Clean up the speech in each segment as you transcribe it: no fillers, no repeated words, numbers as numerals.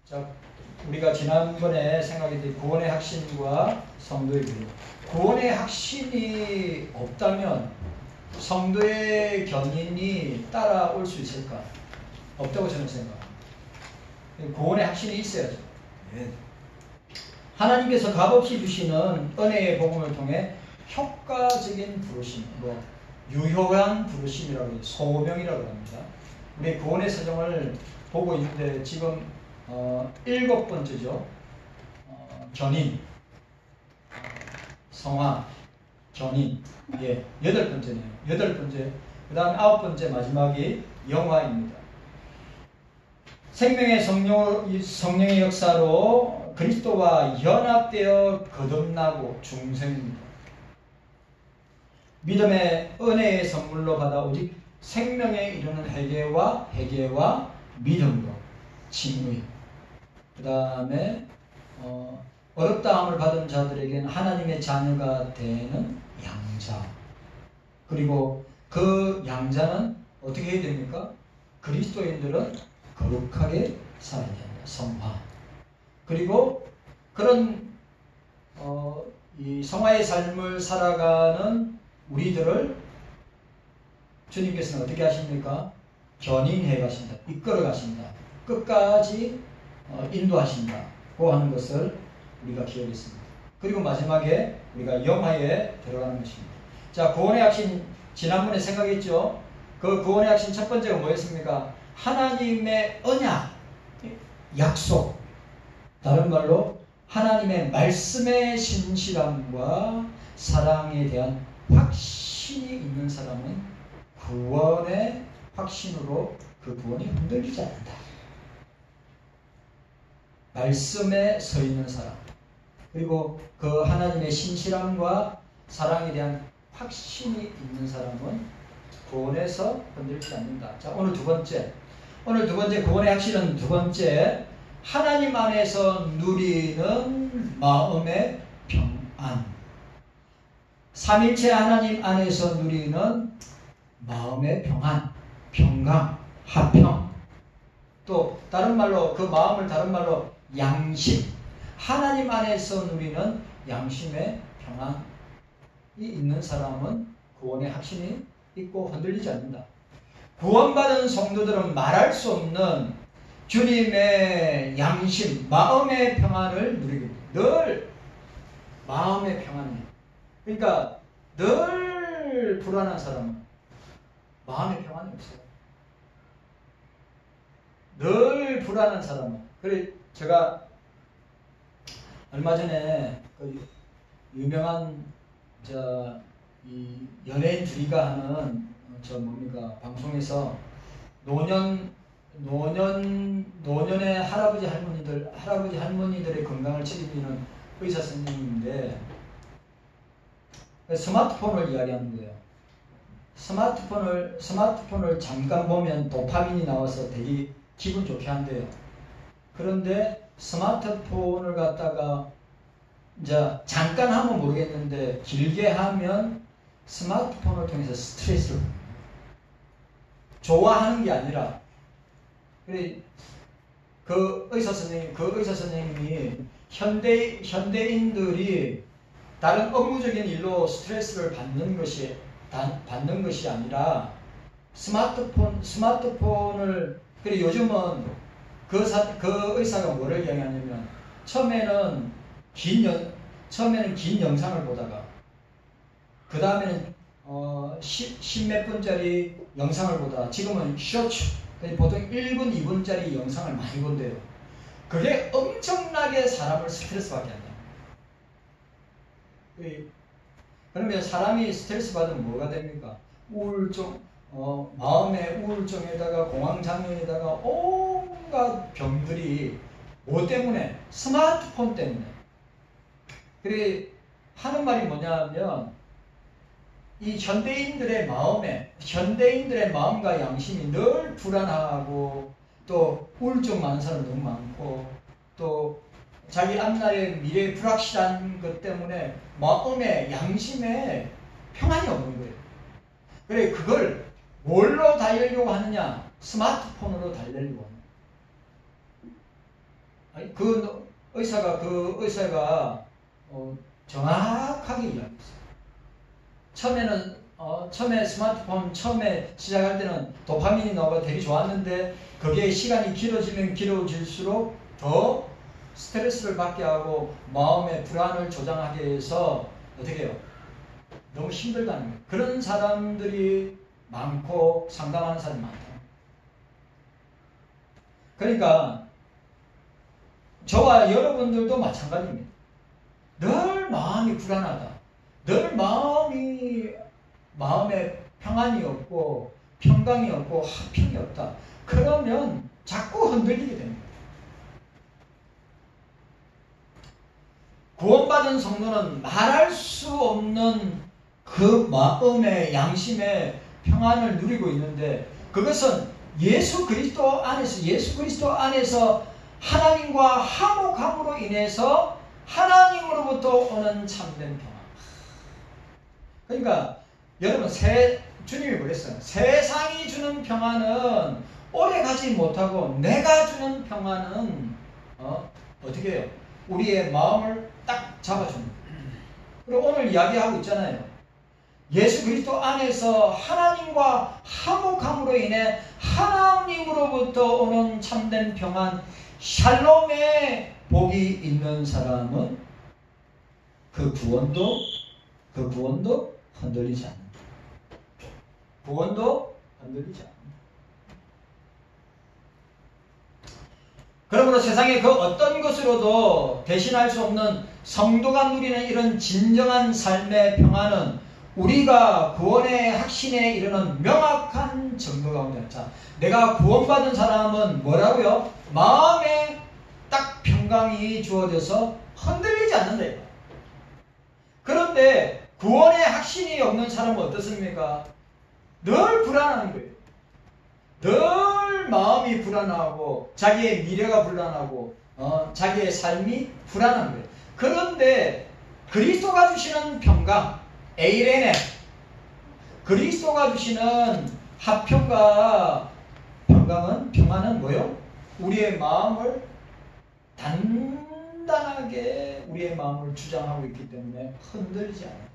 자, 우리가 지난번에 생각했던 구원의 확신과 성도의 교육. 구원의 확신이 없다면 성도의 견인이 따라올 수 있을까? 없다고 저는 생각합니다. 구원의 확신이 있어야죠. 네. 하나님께서 값없이 주시는 은혜의 복음을 통해 효과적인 부르심, 유효한 부르심이라고 해요. 소명이라고 합니다. 우리 구원의 사정을 보고 있는데 지금 7번째죠. 견인, 성화, 견인. 예, 8번째네요. 8번째. 그 다음 9번째 마지막이 영화입니다. 생명의 성령의 역사로 그리스도와 연합되어 거듭나고 중생입니다. 믿음의 은혜의 선물로 받아 오직 생명에 이르는 회개와 믿음으로 칭의. 그 다음에 어렵다함을 받은 자들에게는 하나님의 자녀가 되는 양자. 그리고 그 양자는 어떻게 해야 됩니까? 그리스도인들은 거룩하게 살아야 된다. 성화. 그리고 그런 이 성화의 삶을 살아가는 우리들을 주님께서는 어떻게 하십니까? 견인해 가신다. 이끌어 가신다. 끝까지 인도하신다고 하는 것을 우리가 기억했습니다. 그리고 마지막에 우리가 영화에 들어가는 것입니다. 자, 구원의 확신 지난번에 생각했죠? 그 구원의 확신 첫 번째가 뭐였습니까? 하나님의 언약, 약속. 다른 말로 하나님의 말씀의 신실함과 사랑에 대한 확신이 있는 사람은 구원의 확신으로 그 구원이 흔들리지 않는다. 말씀에 서 있는 사람, 그리고 그 하나님의 신실함과 사랑에 대한 확신이 있는 사람은 구원에서 흔들리지 않는다. 자, 오늘 두 번째 구원의 확신은 두 번째, 하나님 안에서 누리는 마음의 평안. 삼일체 하나님 안에서 누리는 마음의 평안, 평강, 화평. 또 다른 말로 그 마음을 다른 말로 양심. 하나님 안에서 누리는 양심의 평안이 있는 사람은 구원의 확신이 있고 흔들리지 않는다. 구원받은 성도들은 말할 수 없는 주님의 양심, 마음의 평안을 누리게 됩니다. 늘 마음의 평안이에요. 그러니까 늘 불안한 사람은 마음의 평안이 없어요. 늘 불안한 사람은. 그래 제가 얼마 전에 그 유명한 이 연예인 둘이가 하는 방송에서 노년의 할아버지 할머니들의 건강을 책임지는 의사 선생님인데 스마트폰을 이야기하는 거예요. 스마트폰을 잠깐 보면 도파민이 나와서 되게 기분 좋게 한대요. 그런데 스마트폰을 갖다가 이제 잠깐 하면 모르겠는데 길게 하면 스마트폰을 통해서 스트레스를 좋아하는 게 아니라, 그 의사 선생님이 현대인들이 다른 업무적인 일로 스트레스를 받는 것이 아니라 스마트폰을, 그리고 요즘은 그 의사가 뭐를 이야기하냐면 처음에는 긴 영상을 보다가 그 다음에는 10몇 분짜리 영상을 보다 지금은 쇼츠, 보통 1분, 2분짜리 영상을 많이 본대요. 그게 엄청나게 사람을 스트레스 받게 한다. 그러면 사람이 스트레스 받으면 뭐가 됩니까? 우울증, 마음의 우울증에다가 공황장애에다가 온갖 병들이 뭐 때문에? 스마트폰 때문에. 그래 하는 말이 뭐냐면 이 현대인들의 마음과 양심이 늘 불안하고 또 우울증 많은 사람 너무 많고 또 자기 앞날의 미래에 불확실한 것 때문에 마음에 양심에 평안이 없는 거예요. 그래 그걸 뭘로 달래려고 하느냐? 스마트폰으로 달래려고 하는 거예요. 그 의사가 정확하게 이야기했어요. 처음에 스마트폰 처음에 시작할 때는 도파민이 나오고 되게 좋았는데 그게 시간이 길어지면 길어질수록 더 스트레스를 받게 하고 마음의 불안을 조장하게 해서 어떻게 해요? 너무 힘들다는 거예요. 그런 사람들이 많고 상담하는 사람이 많다. 그러니까 저와 여러분들도 마찬가지입니다. 늘 마음이 불안하다. 늘 마음에 평안이 없고 평강이 없고 화평이 없다. 그러면 자꾸 흔들리게 됩니다. 구원받은 성도는 말할 수 없는 그 마음의 양심의 평안을 누리고 있는데 그것은 예수 그리스도 안에서 하나님과 화목함으로 인해서 하나님으로부터 오는 참된 평안. 그러니까 여러분 주님이 그랬어요. 세상이 주는 평안은 오래 가지 못하고 내가 주는 평안은 어떻게 해요? 우리의 마음을 딱 잡아줍니다. 그리고 오늘 이야기하고 있잖아요. 예수 그리스도 안에서 하나님과 화목함으로 인해 하나님으로부터 오는 참된 평안, 샬롬의 복이 있는 사람은 그 구원도 흔들리지 않는다. 구원도 흔들리지 않는다. 그러므로 세상의 그 어떤 것으로도 대신할 수 없는 성도가 누리는 이런 진정한 삶의 평안은 우리가 구원의 확신에 이르는 명확한 증거 가운데 있다. 내가 구원받은 사람은 뭐라고요? 마음에 딱 평강이 주어져서 흔들리지 않는다. 그런데 구원의 확신이 없는 사람은 어떻습니까? 늘 불안한 거예요. 늘 마음이 불안하고 자기의 미래가 불안하고 자기의 삶이 불안한 거예요. 그런데 그리스도가 주시는 평강, 에이레네, 그리스도가 주시는 화평과 평안은 뭐요? 우리의 마음을 단단하게 우리의 마음을 주장하고 있기 때문에 흔들리지 않아요.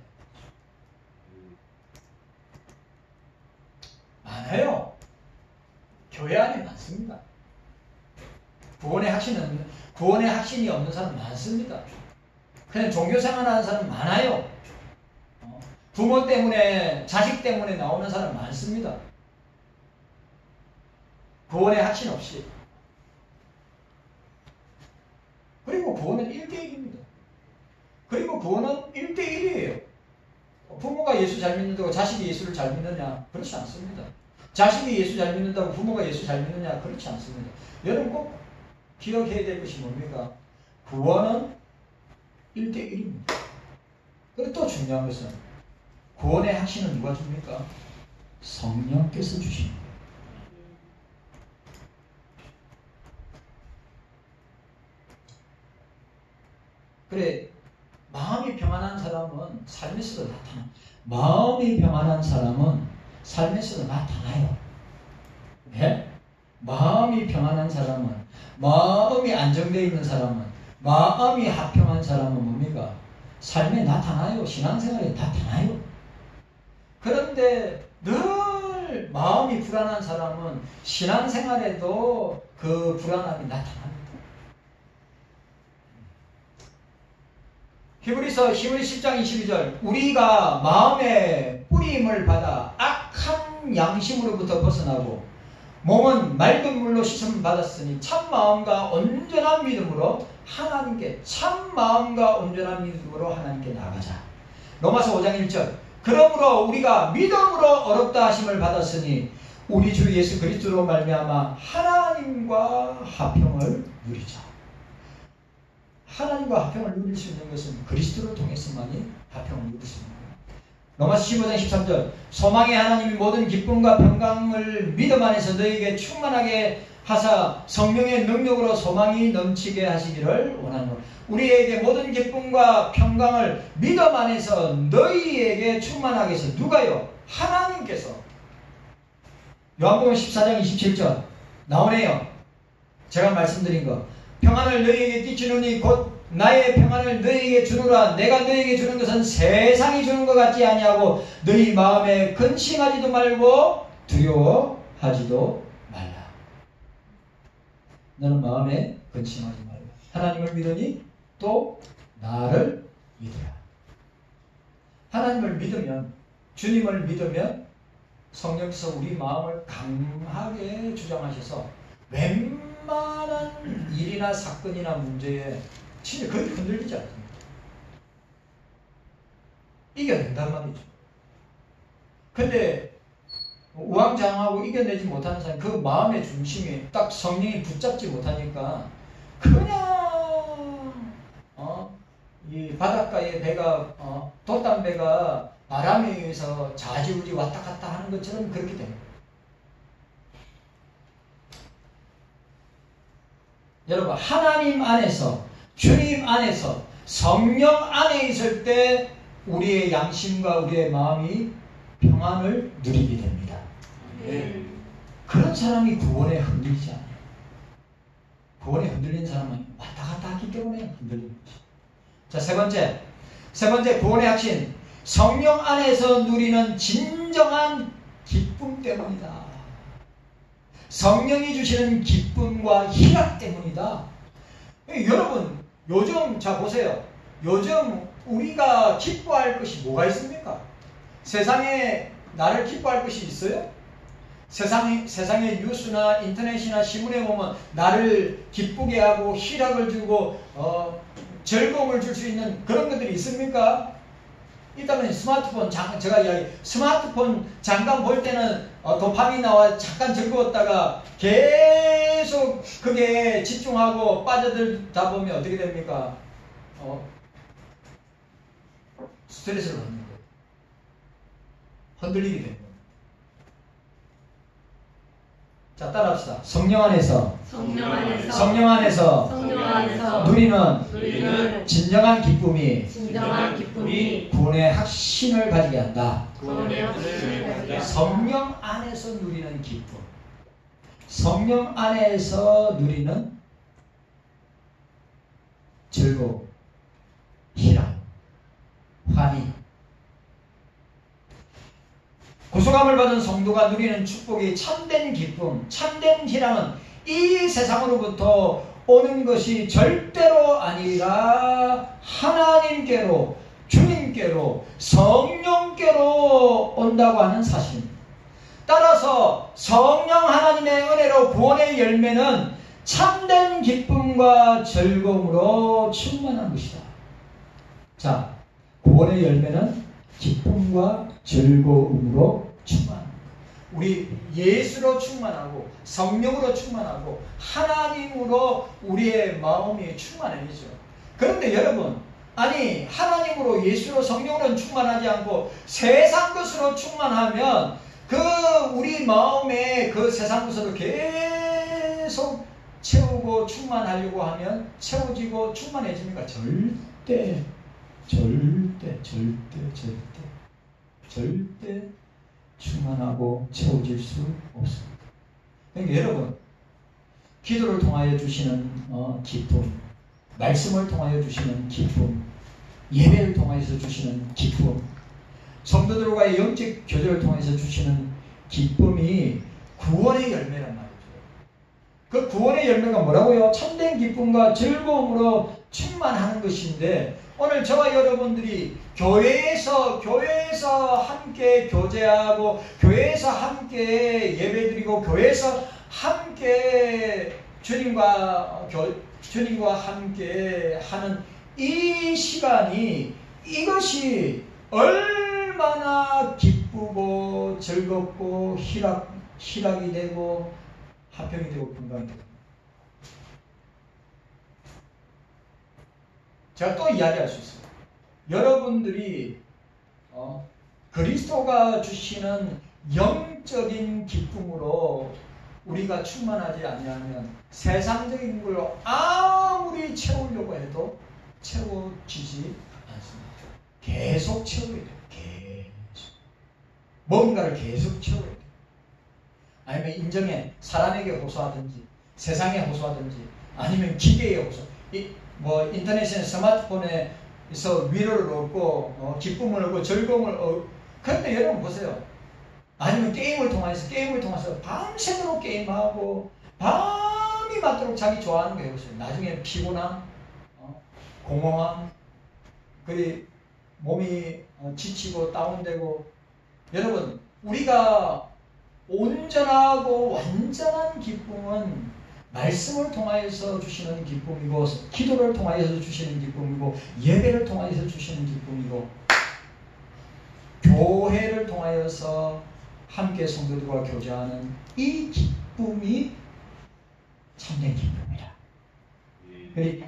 많아요. 교회 안에 많습니다. 구원의 확신이 없는 사람 많습니다. 그냥 종교생활하는 사람 많아요. 부모 때문에, 자식 때문에 나오는 사람 많습니다. 구원의 확신 없이. 그리고 구원은 1대1입니다. 그리고 구원은 1대1이에요. 부모가 예수 잘 믿는다고 자식이 예수를 잘 믿느냐? 그렇지 않습니다. 자식이 예수 잘 믿는다고 부모가 예수 잘 믿느냐? 그렇지 않습니다. 여러분 꼭 기억해야 될 것이 뭡니까? 구원은 1대1입니다. 그리고 또 중요한 것은 구원의 확신은 누가 줍니까? 성령께서 주십니다. 그래, 마음이 평안한 사람은 삶에서도 나타나. 마음이 평안한 사람은 삶에서도 나타나요. 네? 마음이 평안한 사람은, 마음이 안정되어 있는 사람은, 마음이 화평한 사람은 뭡니까? 삶에 나타나요. 신앙생활에 나타나요. 그런데 늘 마음이 불안한 사람은 신앙생활에도 그 불안함이 나타납니다. 히브리서 10장 22절, 우리가 마음의 뿌림을 받아 악한 양심으로부터 벗어나고 몸은 맑은 물로 씻음 받았으니 참 마음과 온전한 믿음으로 하나님께 나아가자. 로마서 5장 1절, 그러므로 우리가 믿음으로 어렵다 하심을 받았으니 우리 주 예수 그리스도로 말미암아 하나님과 화평을 누리자. 하나님과 화평을 누릴 수 있는 것은 그리스도를 통해서만이 화평을 누릴 수 있는 거예요. 로마서 15장 13절, 소망의 하나님이 모든 기쁨과 평강을 믿음 안에서 너희에게 충만하게 하사 성령의 능력으로 소망이 넘치게 하시기를 원하노라. 우리에게 모든 기쁨과 평강을 믿음 안에서 너희에게 충만하게 해서 누가요? 하나님께서. 요한복음 14장 27절 나오네요. 제가 말씀드린 거. 평안을 너희에게 끼치노니 곧 나의 평안을 너희에게 주노라. 내가 너희에게 주는 것은 세상이 주는 것 같지 아니하고 너희 마음에 근심하지도 말고 두려워하지도 말라. 너는 마음에 근심하지 말라. 하나님을 믿으니 또 나를 믿으라. 하나님을 믿으면, 주님을 믿으면 성령께서 우리 마음을 강하게 주장하셔서 웬만한 일이나 사건이나 문제에 진짜 거의 흔들리지 않습니다. 이겨낸단 말이죠. 근데 우왕좌왕하고 이겨내지 못하는 사람이 그 마음의 중심이 딱 성령이 붙잡지 못하니까 그냥 이 바닷가에 배가 돛담배가 바람에 의해서 좌지우지 왔다 갔다 하는 것처럼 그렇게 됩니다. 여러분, 하나님 안에서, 주님 안에서, 성령 안에 있을 때 우리의 양심과 우리의 마음이 평안을 누리게 됩니다. 그런 사람이 구원에 흔들리지 않아요. 구원에 흔들린 사람은 왔다 갔다 하기 때문에 흔들리는 거죠. 자, 세 번째 구원의 핵심, 성령 안에서 누리는 진정한 기쁨 때문이다. 성령이 주시는 기쁨과 희락 때문이다. 여러분, 요즘 자 보세요. 요즘 우리가 기뻐할 것이 뭐가 있습니까? 세상에 나를 기뻐할 것이 있어요? 세상의 뉴스나 인터넷이나 신문에 보면 나를 기쁘게 하고 희락을 주고 즐거움을 줄 수 있는 그런 것들이 있습니까? 일단은 스마트폰, 스마트폰 잠깐 볼 때는 도파민 나와 잠깐 즐거웠다가 계속 그게 집중하고 빠져들다 보면 어떻게 됩니까? 스트레스를 받는 거예요. 흔들리게 되는 거예요. 자, 따라합시다. 성령 안에서 누리는 진정한 기쁨이 구원의 확신을 가지게 한다. 성령 안에서 누리는 기쁨, 성령 안에서 누리는 즐거움, 희락, 환희. 구속함을 받은 성도가 누리는 축복이 참된 기쁨, 참된 희락은 이 세상으로부터 오는 것이 절대로 아니라 하나님께로, 주님께로, 성령께로 온다고 하는 사실. 따라서 성령 하나님의 은혜로 구원의 열매는 참된 기쁨과 즐거움으로 충만한 것이다. 자, 구원의 열매는 기쁨과 즐거움으로 충만합니다. 우리 예수로 충만하고 성령으로 충만하고 하나님으로 우리의 마음이 충만해지죠. 그런데 여러분, 아니 하나님으로 예수로 성령으로는 충만하지 않고 세상 것으로 충만하면 그 우리 마음에 그 세상 것으로 계속 채우고 충만하려고 하면 채워지고 충만해집니까? 절대 충만하고 채워질 수 없습니다. 그러니까 여러분, 기도를 통하여 주시는 기쁨, 말씀을 통하여 주시는 기쁨, 예배를 통해서 주시는 기쁨, 성도들과의 영적 교제를 통해서 주시는 기쁨이 구원의 열매란 말이죠. 그 구원의 열매가 뭐라고요? 참된 기쁨과 즐거움으로 충만하는 것인데, 오늘 저와 여러분들이 교회에서 함께 교제하고 교회에서 함께 예배드리고 교회에서 함께 주님과 함께 하는 이 시간이, 이것이 얼마나 기쁘고 즐겁고 희락이 되고 화평이 되고 건강이 되고. 제가 또 이야기할 수 있어요. 여러분들이 그리스도가 주시는 영적인 기쁨으로 우리가 충만하지 않으면 세상적인 걸로 아무리 채우려고 해도 채워지지 않습니다. 계속 채워야 돼요. 계속. 뭔가를 계속 채워야 돼요. 아니면 인정에 사람에게 호소하든지 세상에 호소하든지 아니면 기계의 호소. 뭐 인터넷이나 스마트폰에서 위로를 얻고 기쁨을 얻고 즐거움을 얻고. 그런데 여러분 보세요. 아니면 게임을 통해서 밤새도록 게임하고 밤이 맞도록 자기 좋아하는 거 해보세요. 나중에 피곤함, 공허함, 그리 몸이 지치고 다운되고. 여러분, 우리가 온전하고 완전한 기쁨은 말씀을 통하여서 주시는 기쁨이고, 기도를 통하여서 주시는 기쁨이고, 예배를 통하여서 주시는 기쁨이고, 교회를 통하여서 함께 성도들과 교제하는 이 기쁨이 참된 기쁨이라.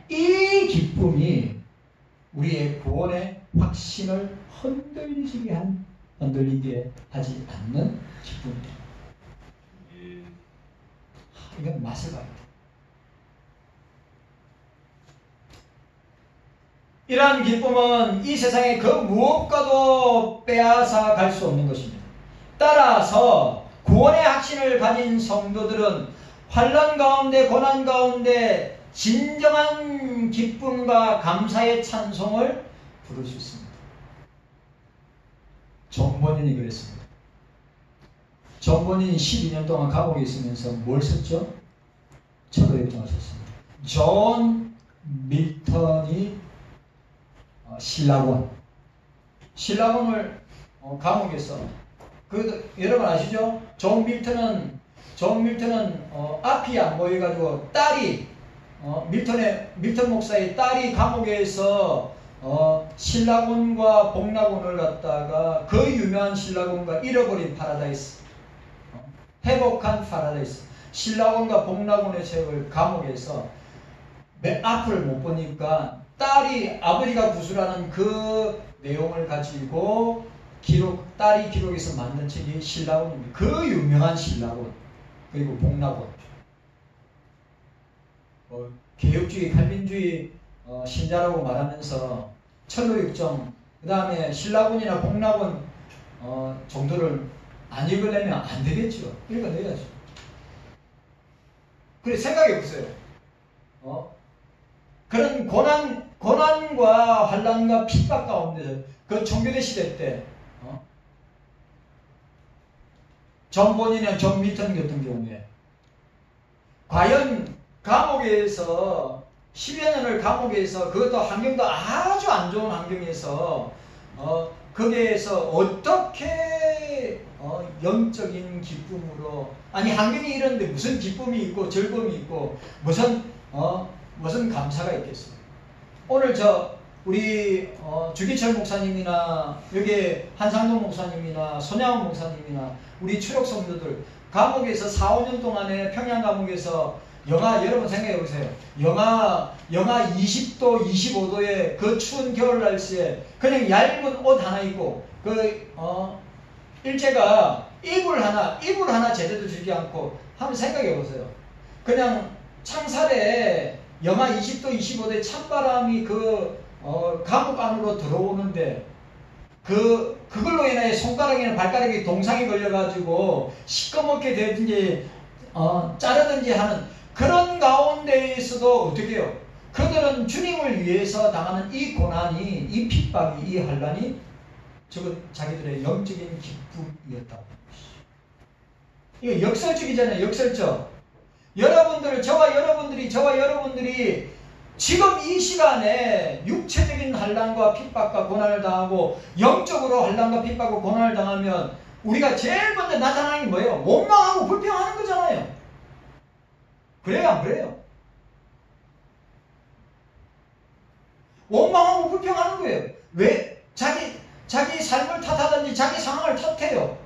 이 기쁨이 우리의 구원의 확신을 흔들리게 하지 않는 기쁨이다. 이건 맛을 봐야 돼. 이러한 기쁨은 이 세상의 그 무엇과도 빼앗아 갈 수 없는 것입니다. 따라서 구원의 확신을 가진 성도들은 환난 가운데, 고난 가운데 진정한 기쁨과 감사의 찬송을 부를 수 있습니다. 존 버닌이 그랬습니다. 존 버닌이 12년 동안 감옥에 있으면서 뭘 썼죠? 철로역정을 썼습니다. 존 밀턴이 신라곤을 감옥에서, 여러분 아시죠? 존 밀턴은 앞이 안 보여가지고 딸이 밀턴 목사의 딸이 감옥에서 신라곤과 복락곤을 갖다가 그 유명한 신라곤과 잃어버린 파라다이스, 회복한 파라다이스, 신라곤과 복락곤의 책을 감옥에서 앞을 못 보니까 딸이 아버지가 구술하는 그 내용을 가지고 딸이 기록해서 만든 책이 신라곤입니다. 그 유명한 신라곤, 그리고 복락곤. 개혁주의, 칼빈주의 신자라고 말하면서 철로육정, 그 다음에 신라곤이나 복락곤 정도를 안 읽으려면 안 되겠죠. 읽어내야죠. 그래, 생각해보세요. 그런 고난과 환난과 핍박 가운데, 그 청교대 시대 때 존 버닌이나 존 밀턴 같은 경우에 과연 감옥에서 10여 년을 감옥에서, 그것도 환경도 아주 안 좋은 환경에서 거기에서 어떻게 영적인 기쁨으로, 아니 환경이 이런데 무슨 기쁨이 있고 즐거움이 있고 무슨 감사가 있겠어요. 오늘 우리 주기철 목사님이나 여기 한상동 목사님이나 손양원 목사님이나 우리 추록 성도들 감옥에서 4, 5년 동안에 평양 감옥에서 여러분 생각해 보세요. 영하 20도, 25도의 그 추운 겨울 날씨에 그냥 얇은 옷 하나 입고 일제가 이불 하나 제대로 주지 않고 한번 생각해 보세요. 그냥 창살에 영하 20도, 25도의 찬바람이 감옥 안으로 들어오는데 그걸로 인해 손가락이나 발가락에 동상이 걸려가지고 시꺼멓게 되든지 자르든지 하는 그런 가운데에서도 어떻게 해요? 그들은 주님을 위해서 당하는 이 고난이, 이 핍박이, 이 환난이 자기들의 영적인 기쁨이었다고. 이거 역설적이잖아요. 역설적. 저와 여러분들이 지금 이 시간에 육체적인 환난과 핍박과 고난을 당하고 영적으로 환난과 핍박과 고난을 당하면 우리가 제일 먼저 나타나는 게 뭐예요? 원망하고 불평하는 거잖아요. 그래요, 안 그래요? 원망하고 불평하는 거예요. 왜? 자기 삶을 탓하든지 자기 상황을 탓해요.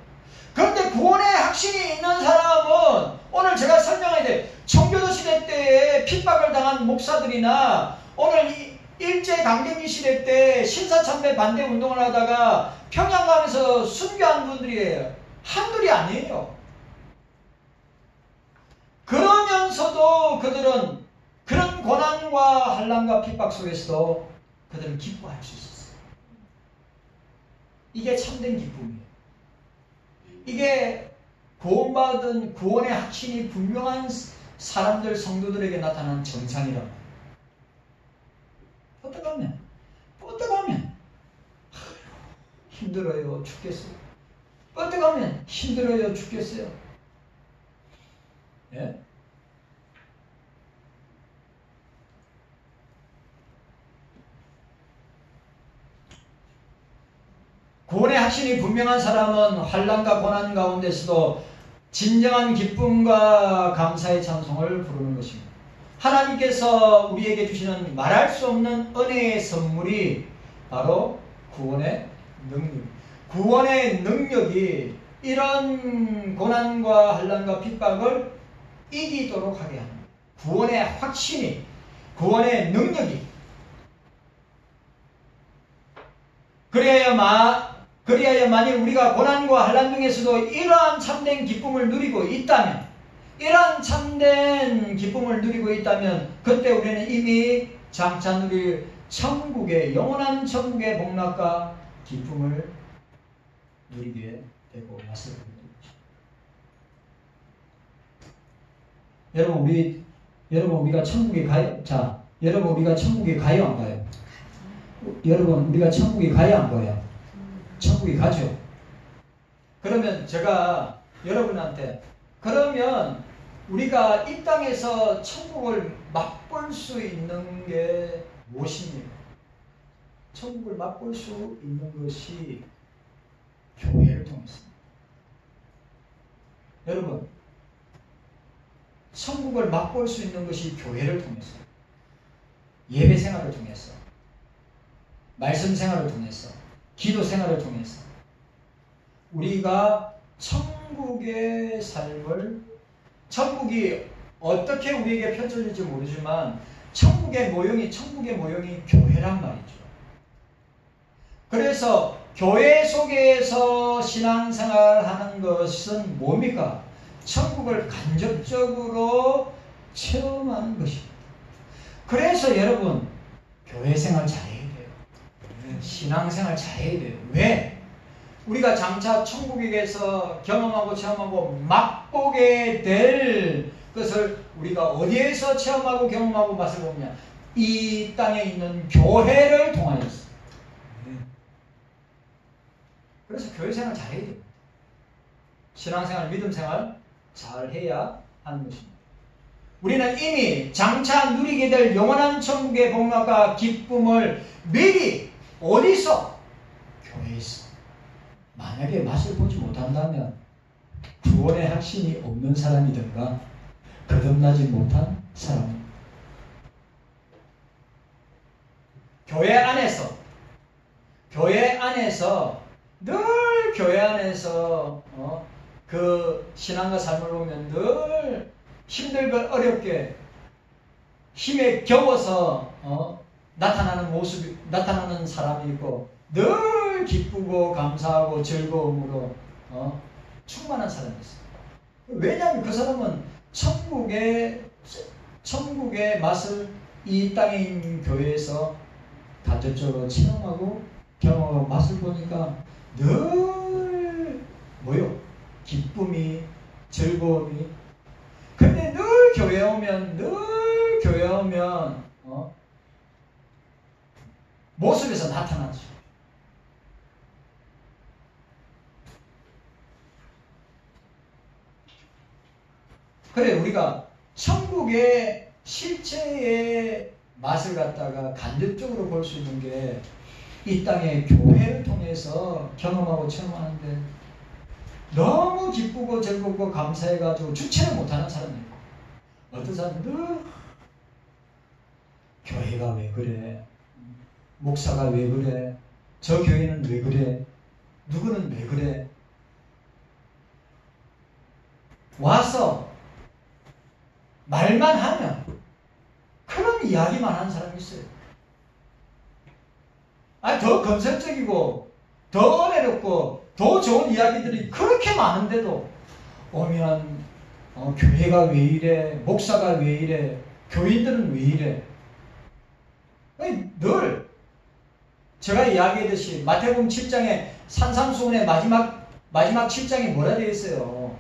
그런데 구원의 확신이 있는 사람은 오늘 제가 설명해야 돼. 청교도 시대 때에 핍박을 당한 목사들이나 오늘 일제강점기 시대 때 신사참배 반대 운동을 하다가 평양 가면서 순교한 분들이에요. 한둘이 아니에요. 그러면서도 그들은 그런 고난과 환난과 핍박 속에서도 그들은 기뻐할 수 있었어요. 이게 참된 기쁨이에요. 이게 구원받은 구원의 확신이 분명한 사람들, 성도들에게 나타나는 정상이라고. 뻗어가면 힘들어요 죽겠어요. 뻗어가면 힘들어요 죽겠어요. 예? 구원의 확신이 분명한 사람은 환난과 고난 가운데서도 진정한 기쁨과 감사의 찬송을 부르는 것입니다. 하나님께서 우리에게 주시는 말할 수 없는 은혜의 선물이 바로 구원의 능력. 구원의 능력이 이런 고난과 환난과 핍박을 이기도록 하게 합니다. 구원의 확신이, 구원의 능력이. 그리하여 만일 우리가 고난과 환난 중에서도 이러한 참된 기쁨을 누리고 있다면, 그때 우리는 이미 장차 누릴 천국의, 영원한 천국의 복락과 기쁨을 누리게 되고 왔을 겁니다. 여러분 우리가 천국에 가요? 자, 여러분 우리가 천국에 가요 안 가요? 여러분 우리가 천국에 가요 안 가요? 천국에 가죠. 그러면 제가 여러분한테, 그러면 우리가 이 땅에서 천국을 맛볼 수 있는 게 무엇입니까? 천국을 맛볼 수 있는 것이 교회를 통해서입니다. 여러분, 천국을 맛볼 수 있는 것이 교회를 통해서, 예배 생활을 통해서, 말씀 생활을 통해서, 기도 생활을 통해서 우리가 천국의 삶을, 천국이 어떻게 우리에게 펼쳐질지 모르지만 천국의 모형이 교회란 말이죠. 그래서 교회 속에서 신앙생활하는 것은 뭡니까? 천국을 간접적으로 체험하는 것입니다. 그래서 여러분 교회 생활 잘해야 돼요. 신앙생활 잘해야 돼요. 왜? 우리가 장차 천국에서 경험하고 체험하고 맛보게 될 것을 우리가 어디에서 체험하고 경험하고 맛을 보느냐? 이 땅에 있는 교회를 통하여서. 그래서 교회 생활 잘해야 돼요. 신앙생활, 믿음생활 잘해야 하는 것입니다. 우리는 이미 장차 누리게 될 영원한 천국의 복락과 기쁨을 미리 어디서? 교회에서. 만약에 맛을 보지 못한다면 구원의 확신이 없는 사람이든가 거듭나지 못한 사람입니다. 교회 안에서 늘 교회 안에서 그 신앙과 삶을 보면 늘 힘들고 어렵게 힘에 겨워서 나타나는 사람이 있고 늘 기쁘고 감사하고 즐거움으로 충만한 사람이 있어요. 왜냐하면 그 사람은 천국의 맛을 이 땅에 있는 교회에서 간접적으로 체험하고 경험하고 맛을 보니까 늘 기쁨이, 즐거움이. 근데 늘 교회 오면 모습에서 나타나죠. 그래, 우리가 천국의 실체의 맛을 갖다가 간접적으로 볼 수 있는 게 이 땅의 교회를 통해서 경험하고 체험하는데 너무 기쁘고 즐겁고 감사해가지고 주체를 못하는 사람이 있고, 어떤 사람은 교회가 왜 그래? 목사가 왜 그래? 저 교회는 왜 그래? 누구는 왜 그래? 와서 말만 하면 그런 이야기만 하는 사람이 있어요. 더 건설적이고 더 은혜롭고 더 좋은 이야기들이 그렇게 많은데도 오면 교회가 왜 이래? 목사가 왜 이래? 교인들은 왜 이래? 늘 제가 이야기했듯이 마태복음 7장에 산상수훈의 마지막 7장에 뭐라 되어 있어요?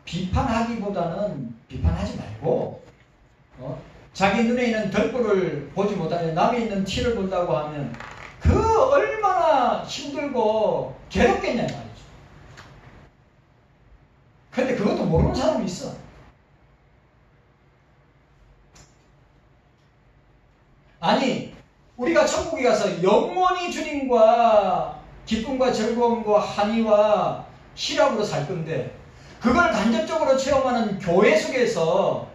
비판하기보다는 비판하지 말고 자기 눈에 있는 덜보를 보지 못하면 남이 있는 티를 본다고 하면 그 얼마나 힘들고 괴롭겠냐 말이죠. 근데 그것도 모르는 사람이 있어. 아니 우리가 천국에 가서 영원히 주님과 기쁨과 즐거움과 한의와 희락으로 살 건데 그걸 간접적으로 체험하는 교회 속에서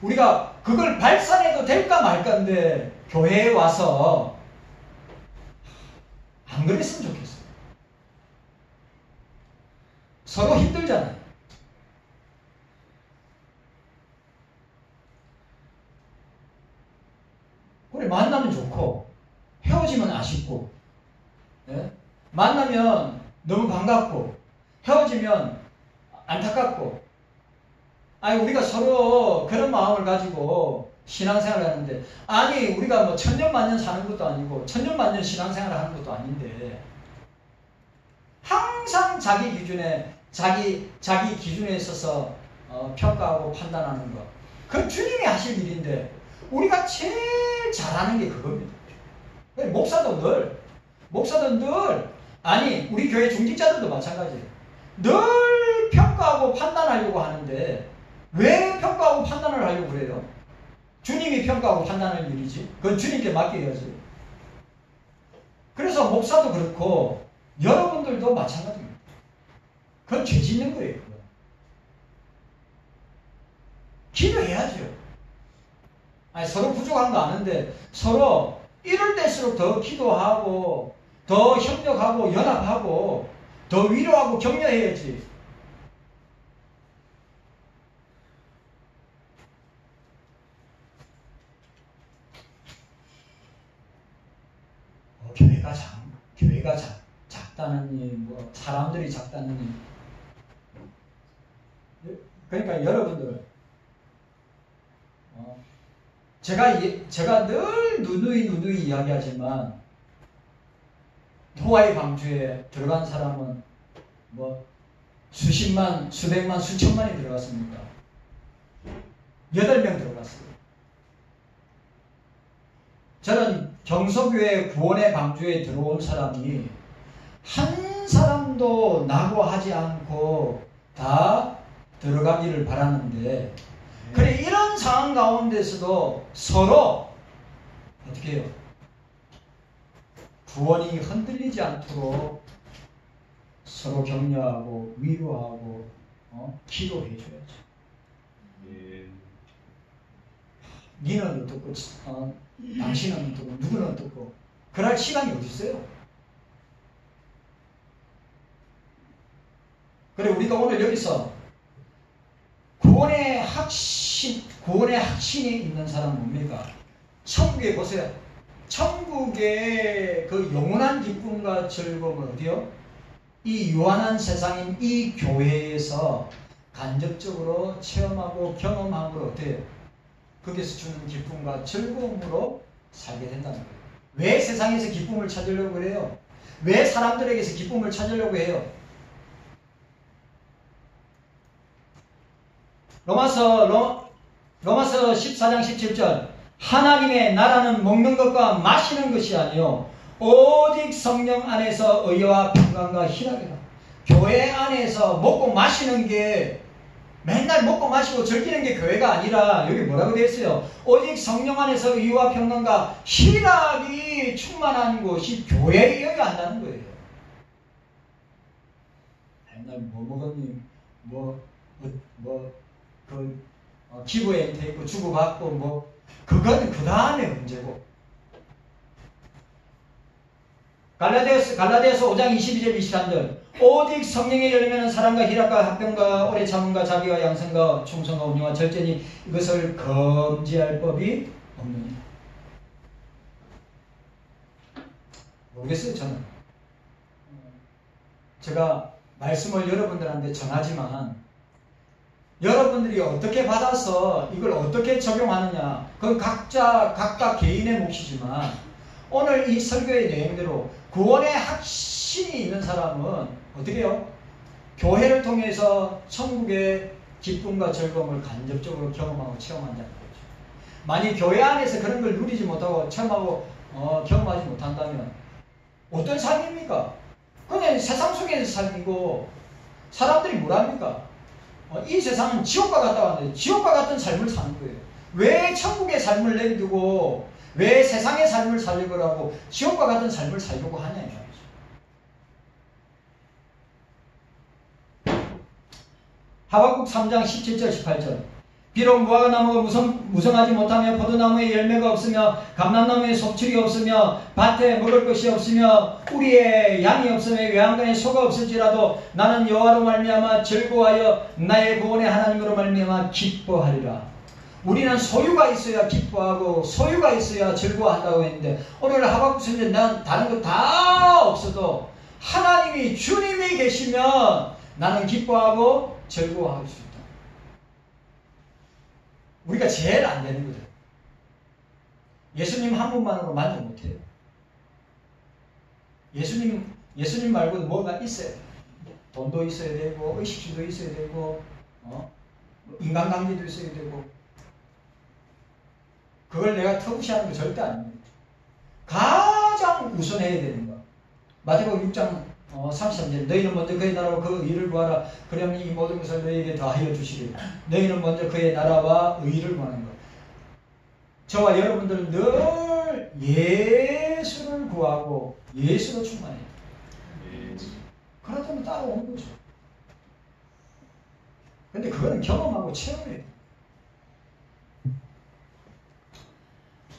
우리가 그걸 발산해도 될까 말까인데 교회에 와서 안 그랬으면 좋겠어요. 서로 힘들잖아요. 그래 만나면 좋고 헤어지면 아쉽고 만나면 너무 반갑고 헤어지면 안타깝고 아니 우리가 서로 그런 마음을 가지고 신앙생활을 하는데 아니 우리가 뭐 천년만년 사는 것도 아니고 천년만년 신앙생활을 하는 것도 아닌데 항상 자기 기준에 자기 기준에 있어서 평가하고 판단하는 것 그건 주님이 하실 일인데 우리가 제일 잘하는 게 그겁니다. 목사도 늘 아니 우리 교회 중직자들도 마찬가지예요. 늘 평가하고 판단하려고 하는데 왜 평가하고 판단을 하려고 그래요? 주님이 평가하고 판단할 일이지. 그건 주님께 맡겨야지. 그래서 목사도 그렇고 여러분들도 마찬가지입니다. 그건 죄 짓는 거예요. 그건. 기도해야죠. 아니 서로 부족한 거 아는데 서로 이럴 때일수록 더 기도하고 더 협력하고 연합하고 더 위로하고 격려해야지. 교회가 작다느니 뭐 사람들이 작다느니 그러니까 여러분들 제가 늘 누누이 이야기하지만 노아의 방주에 들어간 사람은 뭐 수십만, 수백만, 수천만이 들어갔습니까? 8명 들어갔어요. 저는 경서교회 구원의 방주에 들어온 사람이 한 사람도 낙오하지 않고 다 들어가기를 바라는데 그래 이런 상황 가운데서도 서로 어떻게 해요? 구원이 흔들리지 않도록 서로 격려하고 위로하고 기도해줘야죠. 니는 어떻고 당신은 어떻고 누구는 어떻고 그럴 시간이 어디 있어요? 그래 우리가 오늘 여기서 구원의 확신이 있는 사람은 뭡니까? 천국에 보세요. 천국의 그 영원한 기쁨과 즐거움을 어디요? 이 유한한 세상인 이 교회에서 간접적으로 체험하고 경험함으로 어때요? 거기서 주는 기쁨과 즐거움으로 살게 된다는 거예요. 왜 세상에서 기쁨을 찾으려고 해요? 왜 사람들에게서 기쁨을 찾으려고 해요? 로마서 14장 17절 하나님의 나라는 먹는 것과 마시는 것이 아니요 오직 성령 안에서 의와 평강과 희락이라. 교회 안에서 먹고 마시는 게 맨날 먹고 마시고 즐기는 게 교회가 아니라 여기 뭐라고 되어 있어요? 오직 성령 안에서 의와 평강과 희락이 충만한 곳이 교회여야 한다는 거예요. 맨날 뭐 먹었니? 기부에 있고 주고받고 그거는 그 다음에 문제고. 갈라디아서 5장 22절 23절 오직 성령에 열리면 사랑과 희락과 합병과 오래 참음과 자비와 양성과 충성과 온유와 절제니 이것을 금지할 법이 없느니라. 모르겠어요. 저는 제가 말씀을 여러분들한테 전하지만 여러분들이 어떻게 받아서 이걸 어떻게 적용하느냐 그건 각각 개인의 몫이지만 오늘 이 설교의 내용대로 구원의 확신이 있는 사람은 어떻게 해요? 교회를 통해서 천국의 기쁨과 즐거움을 간접적으로 경험하고 체험한다는 거죠. 만약 교회 안에서 그런 걸 누리지 못하고 체험하고 경험하지 못한다면 어떤 삶입니까? 그냥 세상 속에서 살고 사람들이 뭐랍니까? 이 세상은 지옥과 같다고 하는데 지옥과 같은 삶을 사는 거예요. 왜 천국의 삶을 내비두고 왜 세상의 삶을 살려고 하고 지옥과 같은 삶을 살려고 하냐 이 말이죠. 하박국 3장 17절 18절 비록 무화과나무가 무성하지 못하며 포도나무에 열매가 없으며 감람나무에 속출이 없으며 밭에 먹을 것이 없으며 우리의 양이 없으며 외양간에 소가 없을지라도 나는 여호와로 말미암아 즐거워하여 나의 구원의 하나님으로 말미암아 기뻐하리라. 우리는 소유가 있어야 기뻐하고 소유가 있어야 즐거워한다고 했는데 오늘 하박국 선지자는 난 다른 거 다 없어도 하나님이 주님이 계시면 나는 기뻐하고 즐거워할 수 있다. 우리가 제일 안 되는 거죠. 예수님 한 분만으로 만족 못해요. 예수님 말고도 뭐가 있어야 돼요. 돈도 있어야 되고 의식주도 있어야 되고 인간관계도 있어야 되고 그걸 내가 터부시하는 거 절대 아닙니다. 가장 우선해야 되는 거. 마태복음 6장 33절 너희는 먼저 그의 나라와 그 의를 구하라. 그러면 이 모든 것을 너희에게 더하여 주시리라. 너희는 먼저 그의 나라와 의를 구하는 것. 저와 여러분들은 늘 예수를 구하고 예수로 충만해요. 그렇다면 따라오는 거죠. 근데 그거는 경험하고 체험이에요.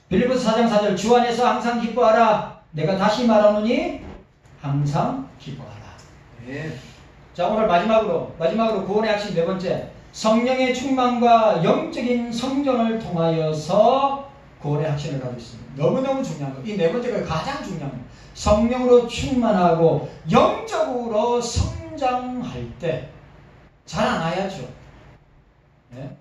빌립보서 4장 4절 주 안에서 항상 기뻐하라. 내가 다시 말하노니 항상 기뻐하라. 네. 자, 오늘 마지막으로 구원의 핵심 네 번째, 성령의 충만과 영적인 성전을 통하여서 구원의 핵심을 가지고 있습니다. 너무너무 중요한 거. 이 네 번째가 가장 중요한 거. 성령으로 충만하고 영적으로 성장할 때 자라나야죠. 네?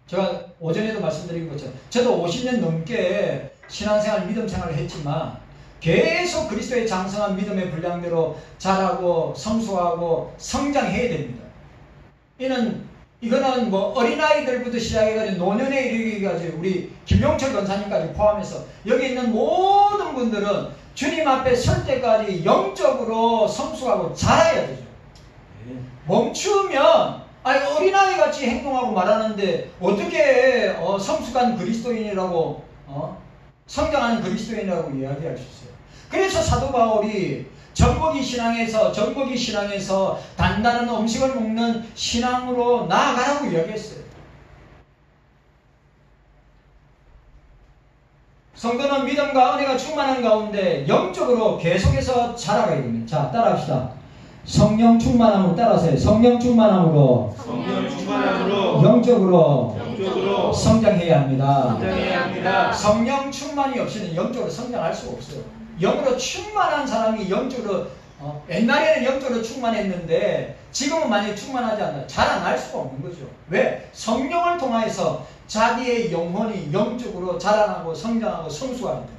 제가 오전에도 말씀드린 것처럼 저도 50년 넘게 신앙생활, 믿음생활을 했지만 계속 그리스도의 장성한 믿음의 분량대로 자라고 성숙하고 성장해야 됩니다. 이거는 뭐 어린아이들부터 시작해가지고 노년에 이르기까지 우리 김용철 권사님까지 포함해서 여기 있는 모든 분들은 주님 앞에 설 때까지 영적으로 성숙하고 자라야 되죠. 멈추면 어린아이 같이 행동하고 말하는데 어떻게 성숙한 그리스도인이라고 성장하는 그리스도인이라고 이야기할 수 있어요. 그래서 사도 바울이 정복이 신앙에서 단단한 음식을 먹는 신앙으로 나아가라고 이야기했어요. 성도는 믿음과 은혜가 충만한 가운데 영적으로 계속해서 자라가야 됩니다. 자, 따라합시다. 성령 충만함으로 따라하세요. 성령 충만함으로 영적으로 성장해야 합니다. 성령 충만이 없이는 영적으로 성장할 수가 없어요. 영으로 충만한 사람이 영적으로 옛날에는 영적으로 충만했는데 지금은 만약에 충만하지 않아요. 자라날 수가 없는 거죠. 왜? 성령을 통해서 자기의 영혼이 영적으로 자라나고 성장하고 성숙하는 거예요.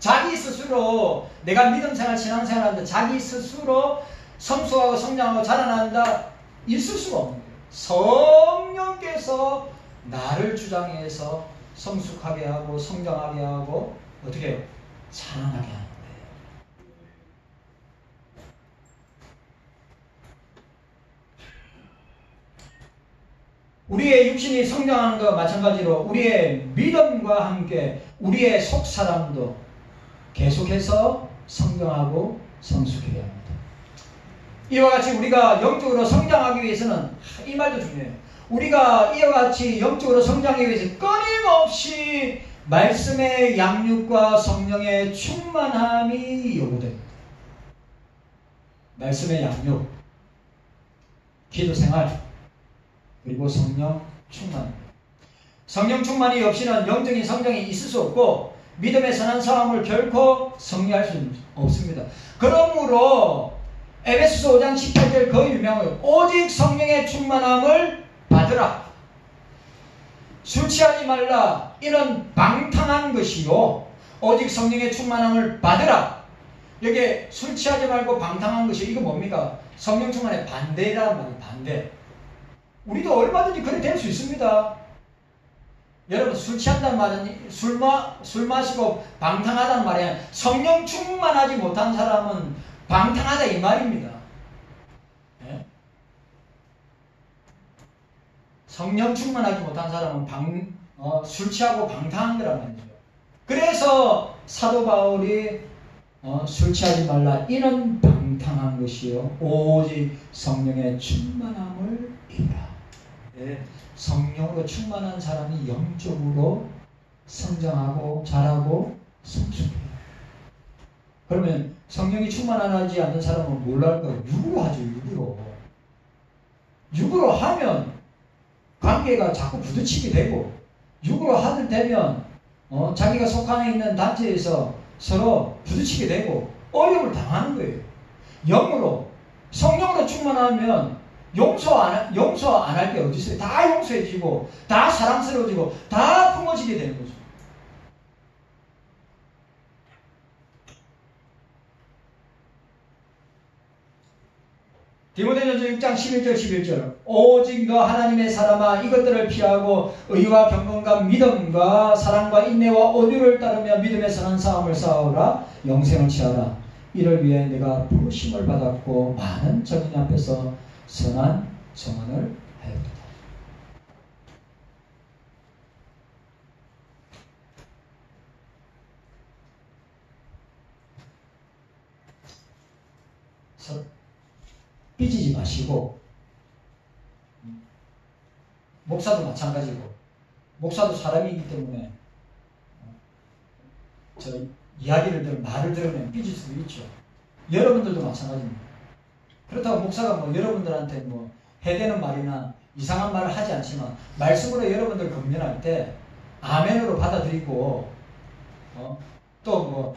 자기 스스로 내가 믿음생활, 신앙생활하는데 자기 스스로 성숙하고 성장하고 자라난다 있을 수가 없는 거예요. 성령께서 나를 주장해서 성숙하게 하고 성장하게 하고 어떻게 해요? 자라나게 하는 거예요. 우리의 육신이 성장하는 것과 마찬가지로 우리의 믿음과 함께 우리의 속사람도 계속해서 성장하고 성숙해야 합니다. 이와 같이 우리가 영적으로 성장하기 위해서는 이 말도 중요해요. 우리가 이와 같이 영적으로 성장하기 위해서 끊임없이 말씀의 양육과 성령의 충만함이 요구됩니다. 말씀의 양육, 기도생활, 그리고 성령 충만. 성령 충만이 없이는 영적인 성장이 있을 수 없고 믿음의 선한 싸움을 결코 승리할 수 없습니다. 그러므로 에베소서 5장 18절 그 유명한 오직 성령의 충만함을 받으라. 술 취하지 말라. 이는 방탕한 것이요 오직 성령의 충만함을 받으라. 여기 술 취하지 말고 방탕한 것이 이거 뭡니까? 성령 충만의 반대라는 말이에요. 반대. 우리도 얼마든지 그래 될 수 있습니다. 여러분 술 취한다는 말은 술 마시고 방탕하다는 말이 아니라 성령 충만하지 못한 사람은 방탕하다 이 말입니다. 예? 성령 충만하지 못한 사람은 술 취하고 방탕한 거란 말이죠. 그래서 사도 바울이 술 취하지 말라 이는 방탕한 것이요 오직 성령의 충만함을 입으라. 예, 성령으로 충만한 사람이 영적으로 성장하고 자라고 성숙해요. 그러면 성령이 충만하지 않는 사람은 뭘 할까요? 육으로 하죠. 육으로 하면 관계가 자꾸 부딪히게 되고 육으로 하든 되면 자기가 속한 있는 단체에서 서로 부딪히게 되고 어려움을 당하는 거예요. 영으로 성령으로 충만하면 용서 안 할 게 어디 있어요? 다 용서해지고 다 사랑스러워지고 다 품어지게 되는 거죠. 디모데전서 6장 11절 11절 오직 너 하나님의 사람아 이것들을 피하고 의와 경건과 믿음과 사랑과 인내와 온유를 따르며 믿음에 선한 싸움을 싸우라 영생을 취하라. 이를 위해 내가 부르심을 받았고 많은 정인 앞에서 선한 정언을 하였다. 삐지지 마시고 목사도 마찬가지고 목사도 사람이기 때문에 저 말을 들으면 삐질 수도 있죠. 여러분들도 마찬가지입니다. 그렇다고 목사가 여러분들한테 해대는 말이나 이상한 말을 하지 않지만 말씀으로 여러분들 건면할 때 아멘으로 받아들이고 또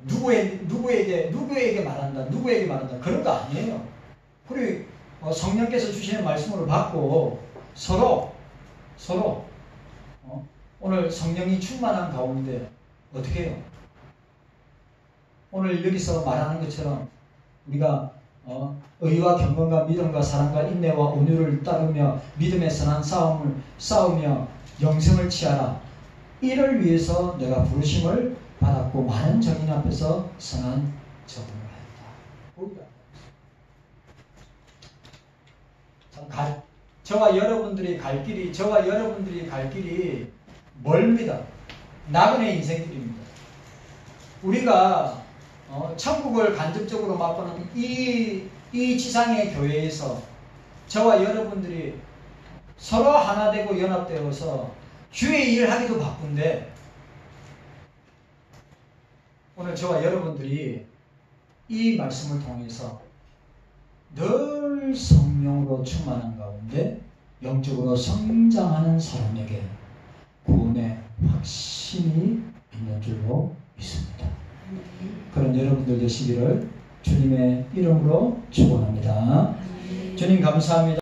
누구에게 말한다 그런 거 아니에요. 그리고 성령께서 주시는 말씀을 받고 서로 오늘 성령이 충만한 가운데 어떻게 해요? 오늘 여기서 말하는 것처럼 우리가 의와 경건과 믿음과 사랑과 인내와 온유를 따르며 믿음의 선한 싸움을 싸우며 영생을 취하라. 이를 위해서 내가 부르심을 받았고 많은 정인 앞에서 선한 적응을 하였다. 참 저와 여러분들이 갈 길이 멀습니다. 나그네 인생길입니다. 우리가 천국을 간접적으로 맛보는 이 지상의 교회에서 저와 여러분들이 서로 하나 되고 연합되어서 주의 일을 하기도 바쁜데 오늘 저와 여러분들이 이 말씀을 통해서 늘 성령으로 충만한 가운데 영적으로 성장하는 사람에게 구원의 확신이 있는 줄로 믿습니다. 그런 여러분들 되시기를 주님의 이름으로 축원합니다. 주님 감사합니다.